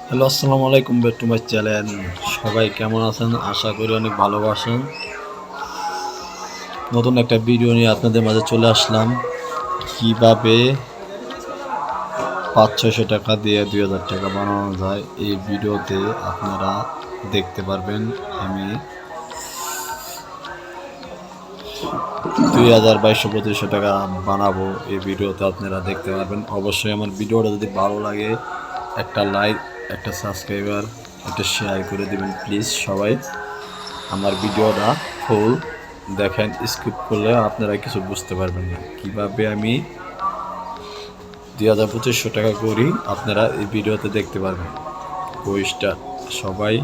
Hello, আসসালামু আলাইকুম back to my channel. সবাই কেমন আছেন? আশা করি অনেক ভালোবাসেন। নতুন একটা ভিডিও নিয়ে আপনাদের মাঝে চলে আসলাম। কিভাবে 500-600 টাকা দিয়ে 2000 টাকা বানানো যায়, এই ভিডিওতে আপনারা দেখতে পারবেন। আমি 2200-2500 টাকা বানাবো, এই ভিডিওতে আপনারা দেখতে পারবেন। অবশ্যই আমার ভিডিওটা যদি ভালো লাগে একটা লাইক, একটা সাবস্ক্রাইবার, একটা শেয়ার করে দেবেন প্লিজ। সবাই আমার ভিডিওটা ফুল দেখেন, স্কিপ করলে আপনারা কিছু বুঝতে পারবেন না। কীভাবে আমি 2500 টাকা করি আপনারা এই ভিডিওতে দেখতে পারবেন। কোয়েস্টার সবাই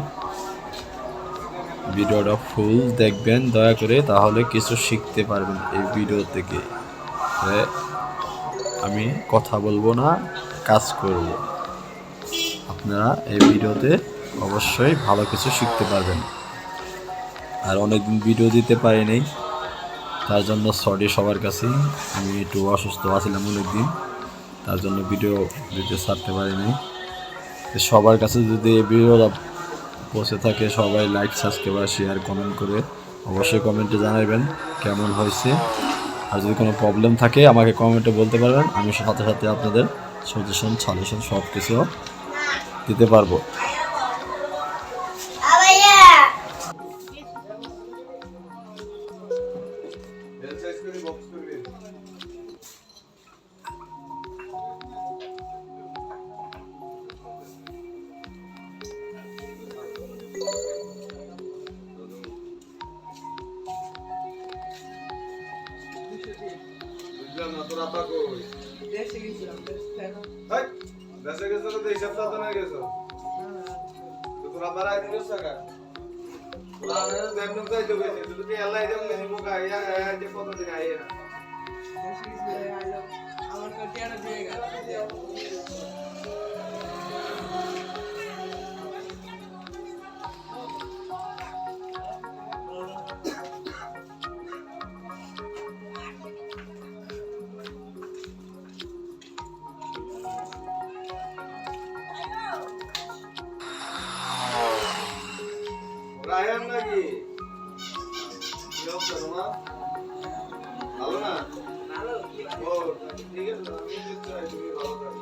ভিডিওটা ফুল দেখবেন দয়া করে, তাহলে কিছু শিখতে পারবেন এই ভিডিও থেকে। আমি কথা বলবো না, কাজ করব। আপনারা এই ভিডিওতে অবশ্যই ভালো কিছু শিখতে পারবেন। আর অনেকদিন ভিডিও দিতে পারিনি, তার জন্য সরি সবার কাছেই। আমি একটু অসুস্থ আছিলাম অনেকদিন, তার জন্য ভিডিও দিতে ছাড়তে পারিনি। সবার কাছে যদি এই ভিডিওটা পৌঁছে থাকে, সবাই লাইক, সাবস্ক্রাইব, শেয়ার, কমেন্ট করে অবশ্যই কমেন্টে জানাবেন কেমন হয়েছে। আর যদি কোনো প্রবলেম থাকে আমাকে কমেন্টে বলতে পারবেন, আমি সাথে সাথে আপনাদের সাজেশন সব কিছু দিতে পারবো। বুঝলাম না তোর আপা কই? দেশে গেছিলাম কেন? হাই দেশে গেছো তো এই সপ্তাহ তো না গেছো। তো তোর আপা রাই দিলো টাকা। তোরা না দেবন যাই তো গেছে তুই কি আল্লাহ দেব নি মুকা ইয়া যে কত দিন আইয়ে না। দেশে গেছিলাম আইলো আমার কাটিয়াটা দিয়ে গেল। রায়ান নাকি? কি অবস্থা তোমার? ভালো না? ভালো কি ও ঠিক আছে আমি দেখতে চাই তুমি ভালো থাকো।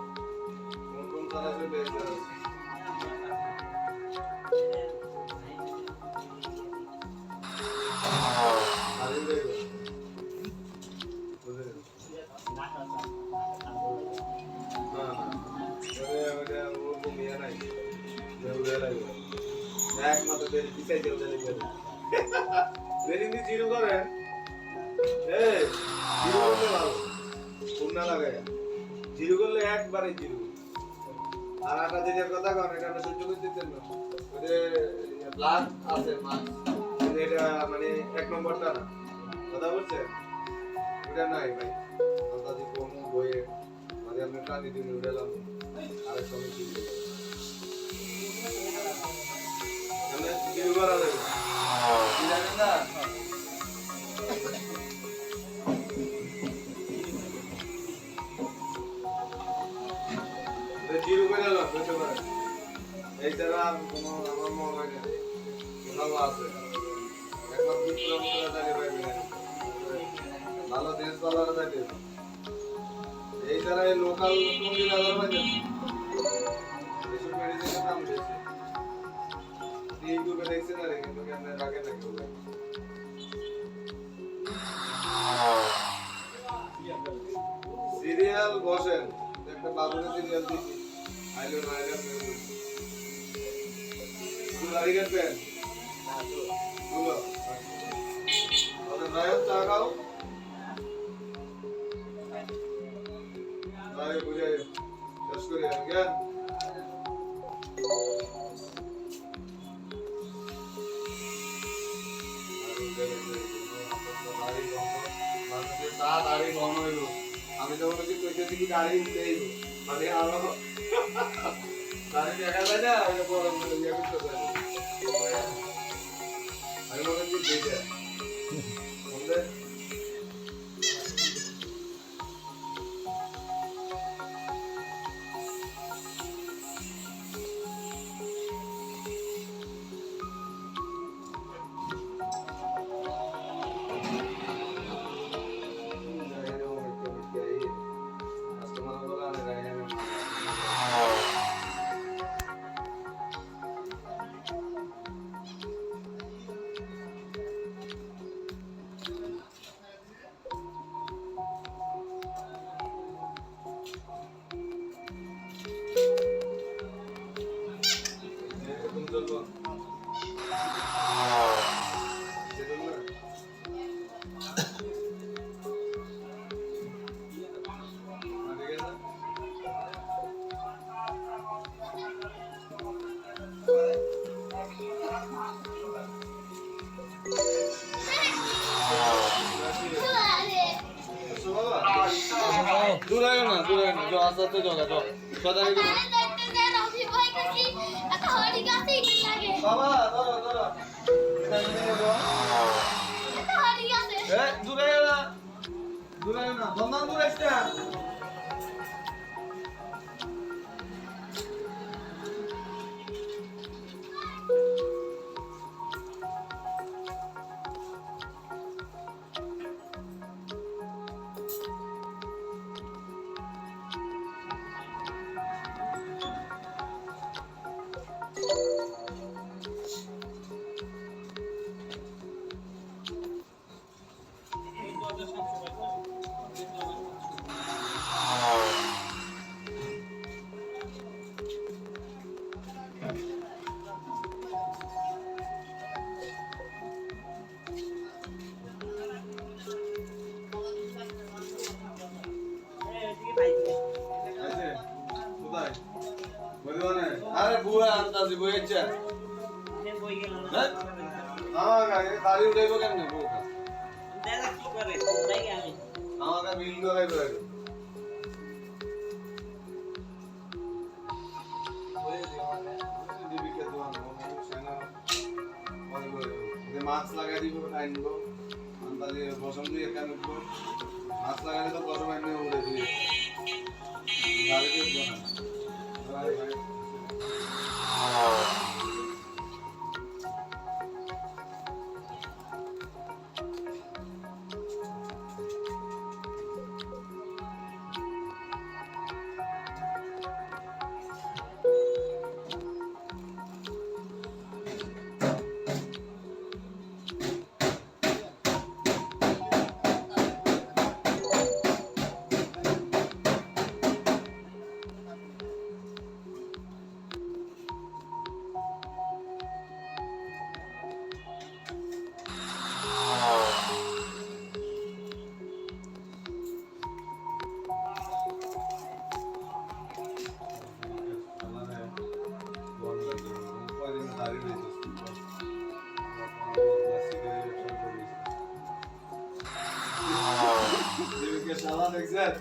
কোন কোন তারা সে বেঁচে আছে? আরে দেখো বুঝে গেছো না না ওরে ও ঘুমিয়ে নাই দেউরে লাগবে একমাত্র দেরি পিছাই দেউ দেরি করে দেরি নি জিরো করে এই জিরো করলে ভালো ফোন না লাগায় জিরো করলে একবারে জিরো আর একটা দিনের কথা কন এটা সহ্য করতে দিতেন না ওরে ব্লাড আছে মাছ এটা মানে এক নম্বরটা না কথা বলছেন ওটা নাই ভাই আমরা যে কোন বইয়ে মানে আমরা টানি দিন উড়ালাম আরেক সময় কি আমরা জিরো করা যাবে কি জানেন না জিরো করে নাও বুঝতে পারেন এই জায়গা কোনো আমার মনে হয় না ভালো আছে একবার বিক্রম করে দাঁড়িয়ে পাইবে না ভালো দেশ ভালো দাঁড়িয়ে এই যারা এই লোকাল মুরগি বাজার হয় না এসব মেডিসিনের দাম বেশি ইউটিউবে দেখছেন না কিন্তু কেন রাখে না কেউ সিরিয়াল বসেন একটা বাবুরে সিরিয়াল দিছি আইলো না আইলো গুলারি গেছেন গুলো ওদের রায়ত চা খাও রায় বুঝে শেষ করে জ্ঞান আমি তো বলছি কইতেছি কি গাড়ি উঠতেই মানে আরো গাড়ি দেখা যায় না ওই বড় বড় ইয়ে করতে যায় আমি মনে হচ্ছে দিয়ে বললে চলবো যেটা না ঠিক আছে দূর আগে না যাও আস্তে আস্তে যাও যাও সদা কি বাবা ধরো দূর আগে না বন্ধন দূর আসছে কোথায় বলিবানে আরে বুয়া আনতাছি বইছে আমার গায়ে দাড়ি উঠাইবো কেমনে বউটা দাদা কি করে তাই আমি আমাকে বিল করাইবো মাছ লাগাই দিব আনবো তাহলে বসম দিয়ে কেন উঠবো মাছ লাগালে তো বসম আনবে উড়ে দিয়ে গাড়িতে উঠবো না শালা দেখছেন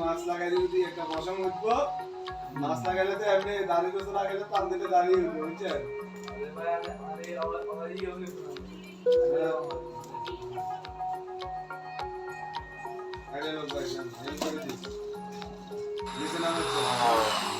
মাছ লাগাই দিবি একটা বসম উঠবো মাছ লাগাইলে তো এমনি দাড়ি গোছ লাগাইলে পান দিলে দাঁড়িয়ে উঠবে বুঝছেন আরে লোক ভাই নিচে নামে